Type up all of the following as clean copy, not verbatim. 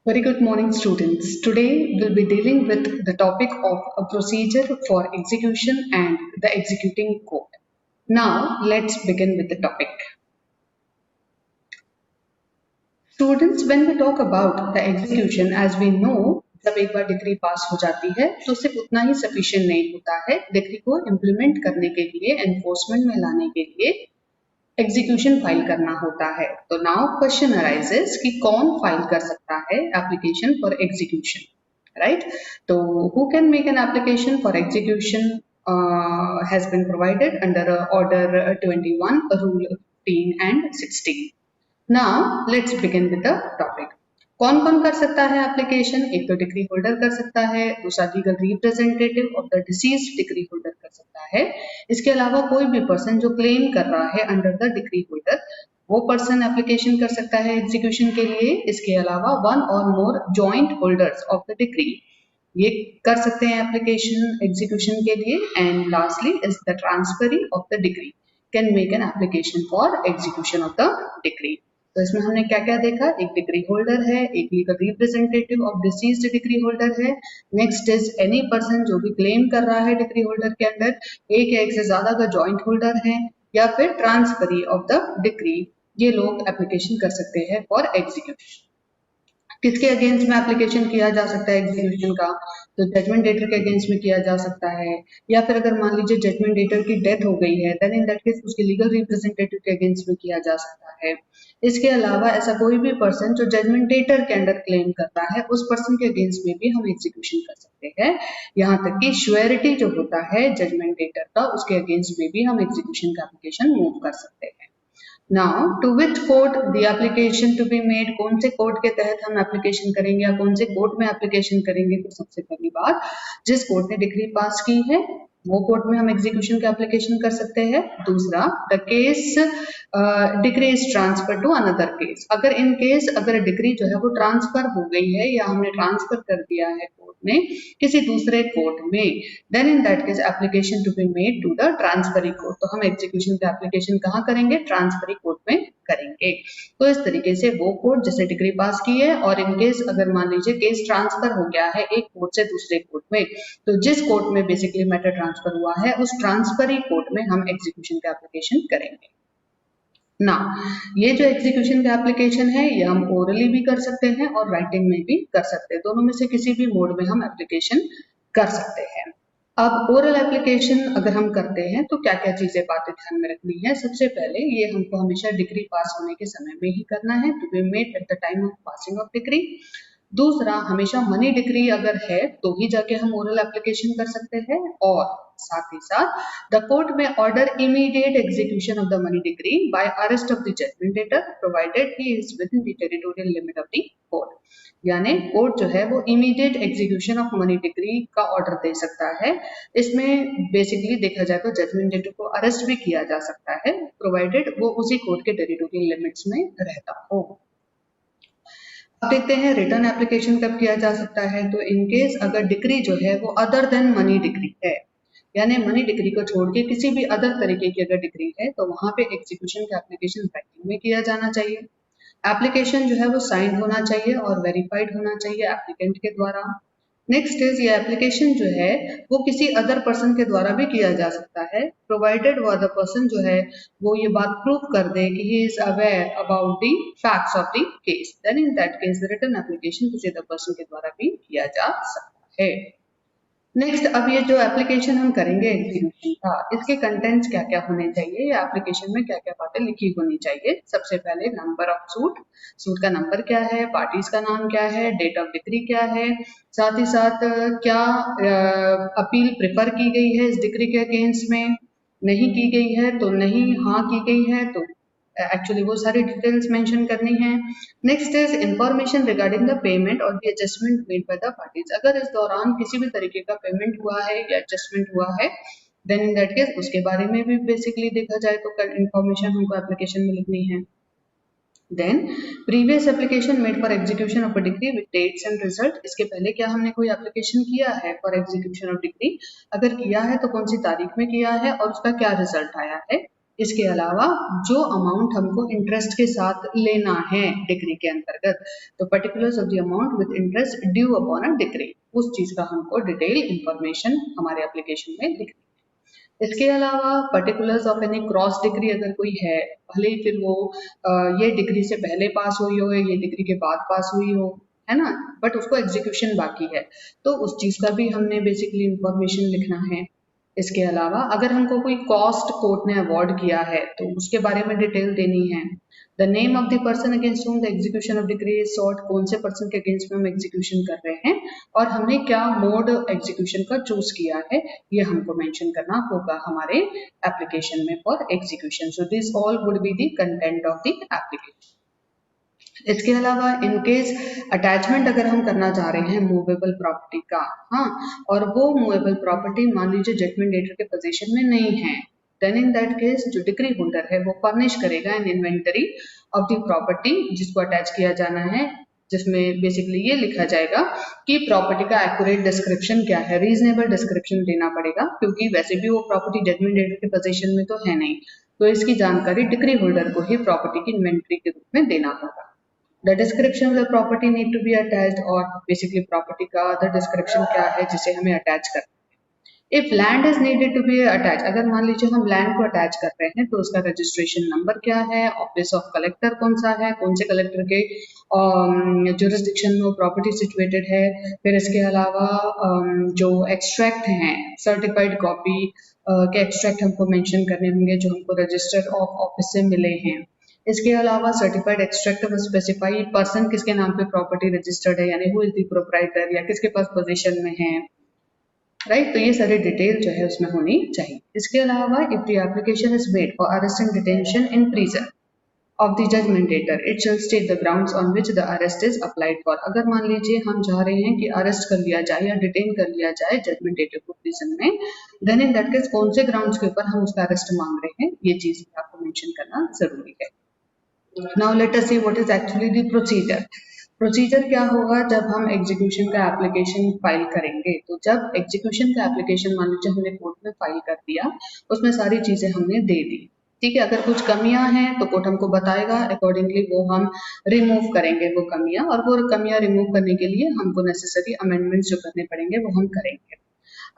Very good morning, students. Today we'll be dealing with the topic of a procedure for execution and the executing code. Now, let's begin with the topic. Students, when we talk about the execution, as we know, जब एक बार degree पास हो जाती है तो सिर्फ उतना ही sufficient नहीं होता है डिग्री को इम्प्लीमेंट करने के लिए, एनफोर्समेंट में लाने के लिए एग्जीक्यूशन फाइल करना होता है। तो नाउ क्वेश्चन अराइजेस कि कौन फाइल कर सकता है एप्लीकेशन फॉर एग्जीक्यूशन, राइट? तो who can make an application for execution has been provided under order 21 rule 15 and 16. Now let's begin with the topic. कौन कौन कर सकता है एप्लीकेशन? एक तो डिग्री होल्डर कर सकता है, दूसरा legal representative of the deceased degree holder कर सकता है। इसके अलावा कोई भी पर्सन जो क्लेम कर रहा है अंडर द डिग्री होल्डर, वो पर्सन एप्लीकेशन कर सकता है एग्जीक्यूशन के लिए। इसके अलावा one or more joint holders of the degree ये कर सकते हैं एप्लीकेशन एग्जीक्यूशन के लिए। And lastly is the transferee of the degree can make an application for execution of the degree. तो इसमें हमने क्या क्या देखा? एक डिग्री होल्डर है, एक legal representative of deceased degree holder है, नेक्स्ट इज एनी पर्सन जो भी क्लेम कर रहा है डिग्री होल्डर के अंडर, एक या एक से ज्यादा का जॉइंट होल्डर है, या फिर ट्रांसफरी ऑफ द डिग्री। ये लोग एप्लीकेशन कर सकते हैं फॉर एग्जीक्यूशन। किसके अगेंस्ट में एप्लीकेशन किया जा सकता है एग्जीक्यूशन का? तो जजमेंट डेटर के अगेंस्ट में किया जा सकता है, या फिर अगर मान लीजिए जजमेंट डेटर की डेथ हो गई है देन इन दैट केस उसके लीगल रिप्रेजेंटेटिव के अगेंस्ट में किया जा सकता है। इसके अलावा ऐसा कोई भी पर्सन जो जजमेंट डेटर के अंडर क्लेम करता है उस पर्सन के अगेंस्ट में भी हम एग्जीक्यूशन कर सकते हैं। यहाँ तक कि श्योरिटी जो होता है जजमेंट डेटर का, उसके अगेंस्ट में भी हम एग्जीक्यूशन का एप्लीकेशन मूव कर सकते हैं। Now, to which code the application to be made? कौन से कोड के तहत हम एप्लीकेशन करेंगे या कौन से कोड में एप्लीकेशन करेंगे? तो सबसे पहली बात, जिस कोड ने डिग्री पास की है वो कोड में हम एग्जीक्यूशन का एप्लीकेशन कर सकते हैं। दूसरा, the case decree is transfer to another case. अगर इन केस अगर डिग्री जो है वो ट्रांसफर हो गई है या हमने ट्रांसफर कर दिया है कोर्ट ने किसी दूसरे कोर्ट में, then in that case application to be made to the transferee court. तो हम एग्जीक्यूशन का एप्लीकेशन कहाँ करेंगे? ट्रांसफरी कोर्ट में करेंगे। तो इस तरीके से वो कोर्ट जिससे डिग्री पास की है, और इन केस अगर मान लीजिए केस ट्रांसफर हो गया है एक कोर्ट से दूसरे कोर्ट में, तो जिस कोर्ट में बेसिकली मैटर ट्रांसफर हुआ है उस ट्रांसफरी कोर्ट में हम एग्जीक्यूशन का एप्लीकेशन करेंगे ना। ये जो एग्जीक्यूशन का एप्लीकेशन है ये हम ओरली भी कर सकते हैं और राइटिंग में भी कर सकते हैं। दोनों में से किसी भी मोड में हम एप्लीकेशन कर सकते हैं। अब ओरल एप्लीकेशन अगर हम करते हैं तो क्या क्या चीजें बातें ध्यान में रखनी है? सबसे पहले ये हमको हमेशा डिग्री पास होने के समय में ही करना है, to be made at the time of passing of decree. दूसरा, हमेशा मनी डिग्री अगर है तो ही जाके हम ओरल एप्लीकेशन कर सकते हैं। और साथ ही साथ द कोर्ट में order immediate execution of the money decree by arrest of the judgment debtor provided he is within the territorial limit of the court. यानी कोर्ट जो है वो immediate execution of money decree का order दे सकता है। इसमें basically देखा जाए तो जजमेंट डेटर को अरेस्ट भी किया जा सकता है प्रोवाइडेड वो उसी कोर्ट के टेरिटोरियल लिमिट्स में रहता हो। अब देखते हैं रिटर्न एप्लीकेशन कब किया जा सकता है। तो इनकेस अगर डिग्री जो है वो अदर देन मनी डिग्री है, यानी मनी डिग्री को छोड़ के किसी भी अदर तरीके की अगर डिग्री है तो वहां पे एग्जीक्यूशन का एप्लीकेशन राइटिंग में किया जाना चाहिए। एप्लीकेशन जो है वो साइंड होना चाहिए और वेरीफाइड होना चाहिए एप्लीकेंट के द्वारा। नेक्स्ट इज ये एप्लीकेशन जो है वो किसी अदर पर्सन के द्वारा भी किया जा सकता है प्रोवाइडेड वो अदर पर्सन जो है वो ये बात प्रूव कर दे कि he is aware about the facts of the case, then in that case written application किसी अदर पर्सन के द्वारा भी किया जा सकता है। नेक्स्ट, अब ये जो एप्लीकेशन हम करेंगे एग्जीक्यूशन का, इसके कंटेंट्स क्या क्या होने चाहिए या एप्लीकेशन में क्या क्या बातें लिखी होनी चाहिए? सबसे पहले नंबर ऑफ सूट, सूट का नंबर क्या है, पार्टीज का नाम क्या है, डेट ऑफ डिग्री क्या है, साथ ही साथ क्या अपील प्रेफर की गई है इस डिग्री के अगेंस्ट में, नहीं की गई है तो नहीं, हाँ की गई है तो एक्चुअली वो सारी डिटेल्स मेंशन करनी है। Next is information regarding the payment और the adjustment made by the parties. अगर इस दौरान किसी भी तरीके का पेमेंट हुआ है या एडजस्टमेंट हुआ है देन इन दैट केस उसके बारे में भी बेसिकली देखा जाए तो इंफॉर्मेशन हमको एप्लीकेशन में लिखनी है। Then previous application made for execution of a decree with dates and result. इसके पहले क्या हमने कोई एप्लीकेशन किया है फॉर एग्जीक्यूशन ऑफ डिग्री? अगर किया है तो कौन सी तारीख में किया है और उसका क्या रिजल्ट आया है? इसके अलावा जो अमाउंट हमको इंटरेस्ट के साथ लेना है डिक्री के अंतर्गत, तो particulars of the amount with interest due upon a decree, उस चीज का हमको डिटेल इंफॉर्मेशन हमारे एप्लीकेशन में लिखनी है। इसके अलावा particulars of any cross degree अगर कोई है, भले ही फिर वो ये डिग्री से पहले पास हुई हो, ये डिग्री के बाद पास हुई हो, है ना, बट उसको एग्जीक्यूशन बाकी है, तो उस चीज का भी हमने बेसिकली इंफॉर्मेशन लिखना है। इसके अलावा अगर हमको कोई कॉस्ट कोर्ट ने अवार्ड किया है तो उसके बारे में डिटेल देनी है। The name of the person against whom the execution of degree is sought, कौन से पर्सन के अगेंस्ट में हम एग्जीक्यूशन कर रहे हैं और हमने क्या मोड एग्जीक्यूशन का चूज किया है, ये हमको मेंशन करना होगा हमारे एप्लीकेशन में for execution. So this all would be the content of the application. इसके अलावा इन केस अटैचमेंट अगर हम करना चाह रहे हैं मूवेबल प्रॉपर्टी का, हाँ, और वो मूवेबल प्रॉपर्टी मान लीजिए जजमेंट डेटर के पोजीशन में नहीं है, देन इन दैट केस जो डिक्री होल्डर है वो फर्निश करेगा an inventory of the property जिसको अटैच किया जाना है, जिसमें बेसिकली ये लिखा जाएगा कि प्रॉपर्टी का एक्यूरेट डिस्क्रिप्शन क्या है, रीजनेबल डिस्क्रिप्शन देना पड़ेगा, क्योंकि वैसे भी वो प्रॉपर्टी जजमेंट डेटर के पोजीशन में तो है नहीं, तो इसकी जानकारी डिक्री होल्डर को ही प्रॉपर्टी की इन्वेंटरी के रूप में देना होगा। The description of the property need to be attached, और basically property का other description क्या है जिसे हमें attach करना है। If land is needed to be attached, अगर मान लीजिए हम land को attach कर रहे हैं तो उसका registration number क्या है, office of collector कौन सा है, कौन से collector के jurisdiction में वो property situated है, फिर इसके अलावा जो extract हैं certified copy के extract हमको mention करने होंगे जो हमको register of office से मिले हैं। इसके अलावा सर्टिफाइड एक्सट्रैक्ट में स्पेसिफाई पर्सन किसके नाम पे प्रॉपर्टी रजिस्टर्ड है, यानी हु इज द प्रोप्राइटर या किसके पास पोजीशन में है, राइट, तो ये सारी डिटेल जो है उसमें होनी चाहिए। इसके अलावा if the application is made for arrest and detention in prison of the judgment debtor it shall state the grounds on which the arrest is applied for, अगर मान लीजिए हम चाह रहे हैं कि अरेस्ट कर लिया जाए या डिटेन कर लिया जाए जजमेंट डेटर को प्रिजन में, देन इन दैट केस कौन से ग्राउंड्स के ऊपर हम उसका अरेस्ट मांग रहे हैं, ये चीज आपको मेंशन करना जरूरी है। Now let us see what is actually the procedure. Procedure क्या होगा जब हम एग्जीक्यूशन का एप्लीकेशन फाइल करेंगे, तो जब एग्जीक्यूशन का एप्लीकेशन मान लीजिए हमने कोर्ट में फाइल कर दिया, उसमें सारी चीजें हमने दे दी, ठीक है, अगर कुछ कमियां हैं तो कोर्ट हमको बताएगा, अकॉर्डिंगली वो हम रिमूव करेंगे वो कमियां, और वो कमियां रिमूव करने के लिए हमको नेसेसरी अमेंडमेंट्स जो करने पड़ेंगे वो हम करेंगे।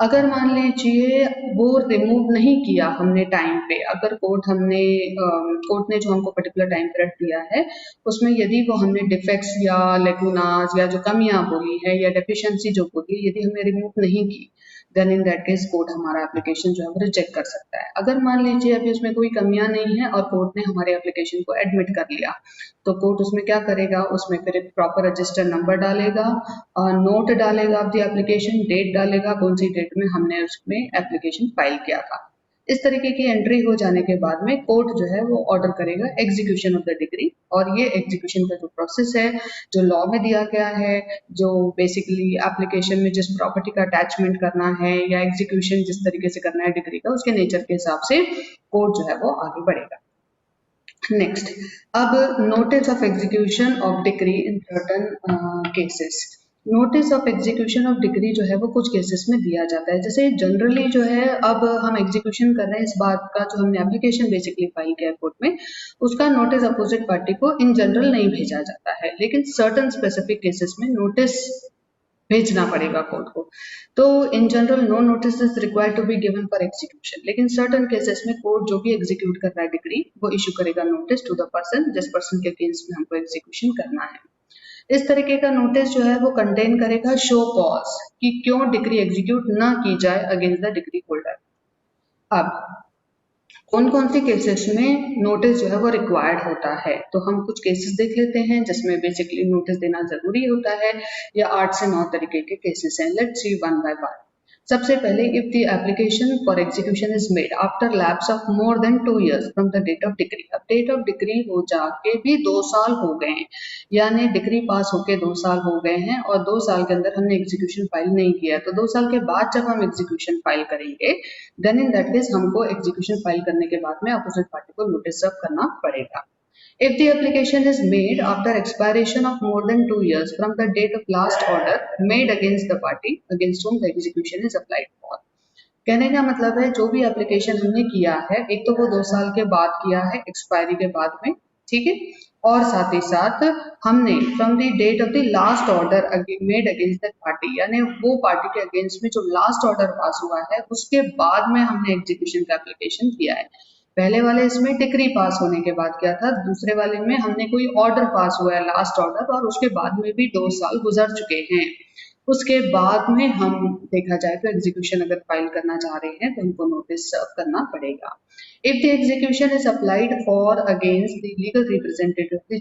अगर मान लीजिए वो रिमूव नहीं किया हमने टाइम पे, अगर कोर्ट ने जो हमको पर्टिकुलर टाइम पीरियड दिया है उसमें यदि वो हमने डिफेक्ट्स या लेकुनास या जो कमियां बोली है या डेफिशिएंसी जो बोली यदि हमने रिमूव नहीं की, then in that case court हमारा एप्लीकेशन जो है वो रिजेक्ट कर सकता है। अगर मान लीजिए अभी उसमें कोई कमियां नहीं है और कोर्ट ने हमारे एप्लीकेशन को एडमिट कर लिया, तो कोर्ट उसमें क्या करेगा, उसमें फिर एक प्रॉपर रजिस्टर नंबर डालेगा और नोट डालेगा ऑफ द एप्लीकेशन, डेट डालेगा कौन सी डेट में हमने उसमें एप्लीकेशन फाइल किया था। इस तरीके की एंट्री हो जाने के बाद में कोर्ट जो है वो ऑर्डर करेगा एग्जीक्यूशन ऑफ द डिग्री, और ये एग्जीक्यूशन का जो प्रोसेस है जो लॉ में दिया गया है, जो बेसिकली एप्लीकेशन में जिस प्रॉपर्टी का अटैचमेंट करना है या एग्जीक्यूशन जिस तरीके से करना है डिग्री का, उसके नेचर के हिसाब से कोर्ट जो है वो आगे बढ़ेगा। नेक्स्ट, अब notice of execution of degree in certain cases. Notice of execution of degree जो है वो कुछ केसेस में दिया जाता है, जैसे जनरली जो है अब हम एग्जीक्यूशन कर रहे हैं इस बात का, जो हमने एप्लीकेशन बेसिकली फाइल किया कोर्ट में, उसका नोटिस अपोजिट पार्टी को इन जनरल नहीं भेजा जाता है, लेकिन सर्टेन स्पेसिफिक केसेस में नोटिस भेजना पड़ेगा कोर्ट को। तो in general no notice is required to be given for execution, लेकिन सर्टेन केसेस में कोर्ट जो भी एग्जीक्यूट कर रहा है डिग्री वो इशू करेगा नोटिस टू द पर्सन जिस पर्सन के अगेंस्ट में हमको एग्जीक्यूशन करना है। इस तरीके का नोटिस जो है वो कंटेन करेगा शो कॉज कि क्यों डिग्री एग्जीक्यूट ना की जाए अगेंस्ट द डिग्री होल्डर। अब कौन कौन सी केसेस में नोटिस जो है वो रिक्वायर्ड होता है, तो हम कुछ केसेस देख लेते हैं जिसमें बेसिकली नोटिस देना जरूरी होता है, या 8 से 9 तरीके के केसेस हैं। Let's see one by one. सबसे पहले, if the application for execution is made after lapse of more than 2 years from the date of decree. अब डेट ऑफ डिग्री हो जाके भी 2 साल हो गए हैं, यानी डिग्री पास होके 2 साल हो गए हैं और 2 साल के अंदर हमने एग्जीक्यूशन फाइल नहीं किया, तो 2 साल के बाद जब हम एग्जीक्यूशन फाइल करेंगे, देन इन दैट केस हमको एग्जीक्यूशन फाइल करने के बाद में अपोजिट पार्टी को नोटिस सर्व करना पड़ेगा। If the application is made after expiration of more than 2 years from the date of last order made against the party against whom the execution is applied for, कहने का मतलब है जो भी application हमने किया है, एक तो वो 2 साल के बाद किया है एक्सपायरी के बाद में, ठीक है, और साथ ही साथ हमने from the date of the last order made against that party, यानी वो पार्टी के अगेंस्ट में जो लास्ट ऑर्डर पास हुआ है उसके बाद में हमने एग्जीक्यूशन का एप्लीकेशन किया है। पहले वाले इसमें डिक्री पास होने के बाद किया था, दूसरे वाले में हमने कोई ऑर्डर पास हुआ है लास्ट ऑर्डर, और उसके बाद में भी 2 साल गुजर चुके हैं। उसके बाद में हम देखा जाए तो एग्जीक्यूशन अगर फाइल करना चाह रहे हैं तो उनको नोटिस सर्व करना पड़ेगा। If the execution is applied for against the legal representative of the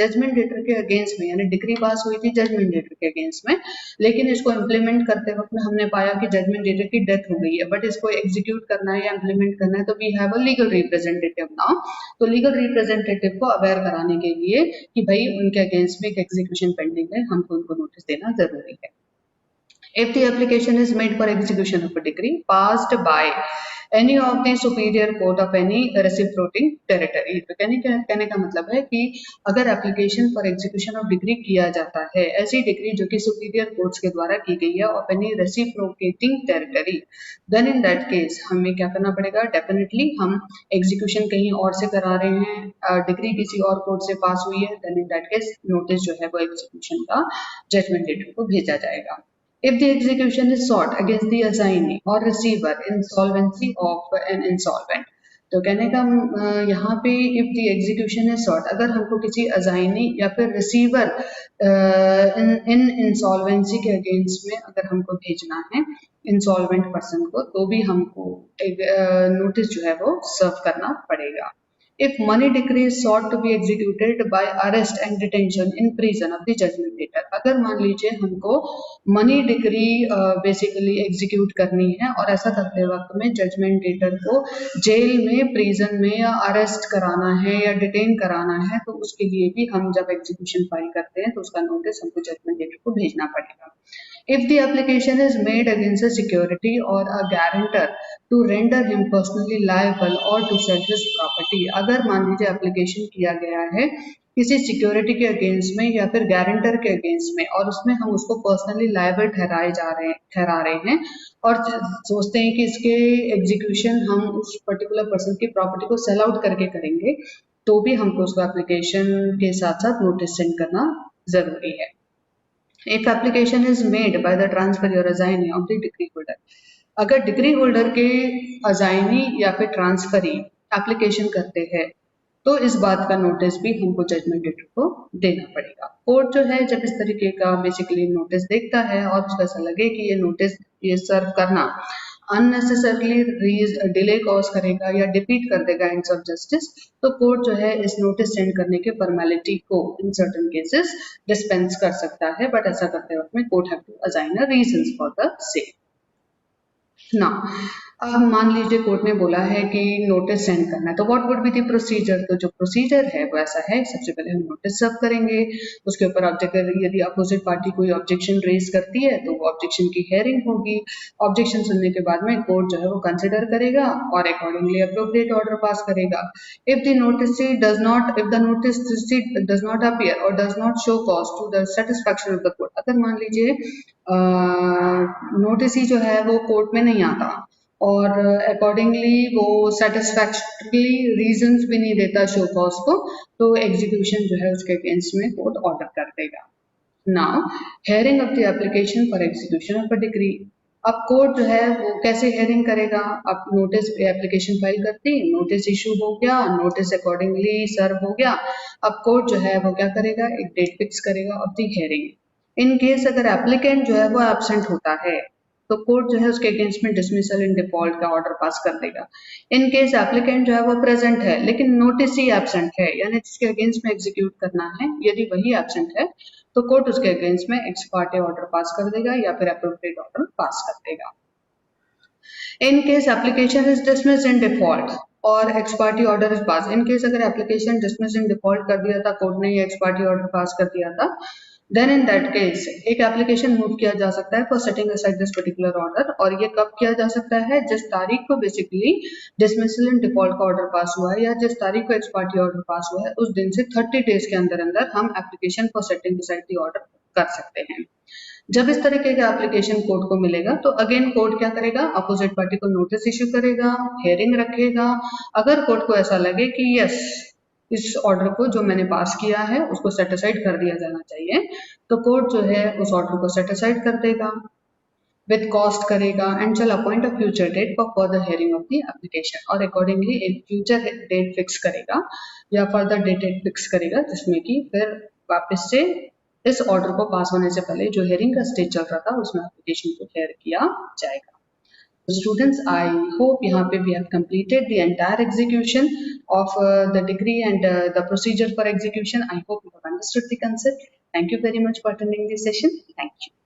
judgment debtor के अगेंस्ट में, यानी डिक्री पास हुई थी जजमेंट डेटर के अगेंस्ट में, लेकिन इसको इम्प्लीमेंट करते वक्त में हमने पाया कि जजमेंट डेटर की डेथ हो गई है, बट इसको एग्जीक्यूट करना है या इम्प्लीमेंट करना है तो we have a legal representative now. तो लीगल रिप्रेजेंटेटिव को अवेयर कराने के लिए कि भाई उनके अगेंस्ट में एक एग्जीक्यूशन पेंडिंग है, हमको उनको नोटिस देना जरूरी है। If the application is made for execution of a decree passed by any of the superior court of any reciprocating territory, तो कहने का मतलब है कि अगर application for execution of degree किया जाता है, ऐसी डिग्री जो कि सुपीरियर कोर्ट्स के द्वारा की गई है of any reciprocating territory, then in that case हमें क्या करना पड़ेगा, डेफिनेटली हम एग्जीक्यूशन कहीं और से करा रहे हैं, डिग्री किसी और कोर्ट से पास हुई है, then in that case notice जो है वो एग्जीक्यूशन का जजमेंट डेटर को भेजा जाएगा। If the execution is sought against the assignee or receiver insolvency of an insolvent, तो कहने का यहाँ पे if the execution is sought, अगर हमको किसी असाइनी या फिर रिसीवर इन इंसॉल्वेंसी के अगेंस्ट में अगर हमको भेजना है इंसॉल्वेंट पर्सन को, तो भी हमको एक नोटिस जो है वो सर्व करना पड़ेगा। If money decree is sought to be executed by arrest and detention in prison of the judgment debtor, अगर मान लीजिए हमको मनी डिक्री बेसिकली एग्जीक्यूट करनी है और ऐसा करते वक्त में जजमेंट डेटर को जेल में, प्रिजन में या अरेस्ट कराना है या डिटेन कराना है, तो उसके लिए भी हम जब एग्जीक्यूशन फाइल करते हैं तो उसका नोटिस हमको जजमेंट डेटर को भेजना पड़ेगा। If the application is made against a security or a guarantor to render him personally liable or to sell his property, अगर मान लीजिए एप्लीकेशन किया गया है किसी सिक्योरिटी के अगेंस्ट में या फिर गारंटर के अगेंस्ट में और उसमें हम उसको पर्सनली लायबल ठहरा रहे हैं और सोचते हैं कि इसके एग्जीक्यूशन हम उस पर्टिकुलर पर्सन की प्रॉपर्टी को सेल आउट करके करेंगे, तो भी हमको उसको एप्लीकेशन के साथ साथ नोटिस सेंड करना जरूरी है। If application is made by the transfer or assignee of the decree holder, अगर डिग्री होल्डर के अजाइनी या फिर ट्रांसफरी एप्लीकेशन करते हैं तो इस बात का नोटिस भी हमको जजमेंट डेटर को देना पड़ेगा। कोर्ट जो है जब इस तरीके का बेसिकली नोटिस देखता है और उसको ऐसा लगे कि ये नोटिस ये सर्व करना अननेसेसरली डिले कॉज करेगा या डिफीट कर देगा एंड्स ऑफ जस्टिस, तो कोर्ट जो है इस नोटिस सेंड करने के फॉर्मेलिटी को इन सर्टेन केसेस डिस्पेंस कर सकता है, बट ऐसा करते वक्त में court have to assign a reasons for the same. ना अब मान लीजिए कोर्ट ने बोला है कि नोटिस सेंड करना है, तो what would be the procedure, तो जो प्रोसीजर है वो ऐसा है, सबसे पहले हम नोटिस सर्व करेंगे, उसके ऊपर यदि अपोजिट पार्टी कोई ऑब्जेक्शन रेज करती है तो वो ऑब्जेक्शन की हियरिंग होगी, ऑब्जेक्शन सुनने के बाद में कोर्ट जो है वो कंसिडर करेगा और अकॉर्डिंगली अप्रोप्रिएट ऑर्डर पास करेगा। If the notice does not appear or does not show cause to the satisfaction of the court, अगर मान लीजिए नोटिस ही जो है वो कोर्ट में नहीं आता और अकॉर्डिंगली वो सेटिस्फैक्टरी रीजंस भी नहीं देता शो कॉज को, तो एग्जीक्यूशन जो है उसके अगेंस्ट में कोर्ट ऑर्डर कर देगा। Now hearing of the application for execution of a decree, अब कोर्ट जो है वो कैसे हेयरिंग करेगा, अब नोटिस पे एप्लीकेशन फाइल करती, नोटिस इशू हो गया, नोटिस अकॉर्डिंगली सर्व हो गया, अब कोर्ट जो है वो क्या करेगा, एक डेट फिक्स करेगा of the hearing. In case अगर एप्लीकेंट जो है वो एब्सेंट होता है तो कोर्ट जो है उसके अगेंस्ट में डिसमिसल इन डिफॉल्ट का ऑर्डर पास कर देगा। इन केस एप्लीकेंट जो है वो प्रेजेंट है लेकिन नोटिस ही एब्सेंट है, यानी जिसके अगेंस्ट में एग्जीक्यूट करना है यदि वही एब्सेंट है तो कोर्ट उसके अगेंस्ट में एक्स पार्टे ऑर्डर पास कर देगा या फिर अप्रोप्रिएट ऑर्डर पास कर देगा। In case application is dismissed in default और ex parte order is pass, in case अगर एप्लीकेशन डिसमिस इन डिफॉल्ट कर दिया था कोर्ट ने, एक्स पार्टी ऑर्डर पास कर दिया था, देन इन दैट केस एक एप्लीकेशन मूव किया जा सकता है for setting aside this particular order, और ये कब किया जा सकता है, जिस तारीख को बेसिकली डिसमिसल इन डिफॉल्ट का ऑर्डर पास हुआ है या जिस तारीख को एक्स पार्टी ऑर्डर पास हुआ है उस दिन से 30 डेज के अंदर अंदर हम application for setting aside the order कर सकते हैं। जब इस तरीके का एप्लीकेशन कोर्ट को मिलेगा तो अगेन कोर्ट क्या करेगा, अपोजिट पार्टी को नोटिस इश्यू करेगा, हियरिंग रखेगा। अगर कोर्ट को ऐसा लगे कि यस इस ऑर्डर को जो मैंने पास किया है उसको सेट असाइड कर दिया जाना चाहिए, तो कोर्ट जो है उस ऑर्डर को सेट असाइड कर देगा, विद कॉस्ट करेगा and shall appoint a future date for further hearing of the application, और अकॉर्डिंगली एक फ्यूचर डेट फिक्स करेगा या फर्दर डेट फिक्स करेगा जिसमें कि फिर वापस से इस ऑर्डर को पास होने से पहले जो हियरिंग का स्टेज चल रहा था उसमें एप्लीकेशन को हेयर किया जाएगा। Students, I hope यहाँ पे we have completed the entire execution of the degree and the procedure for execution. I hope you have understood the concept. Thank you very much for attending this session. Thank you.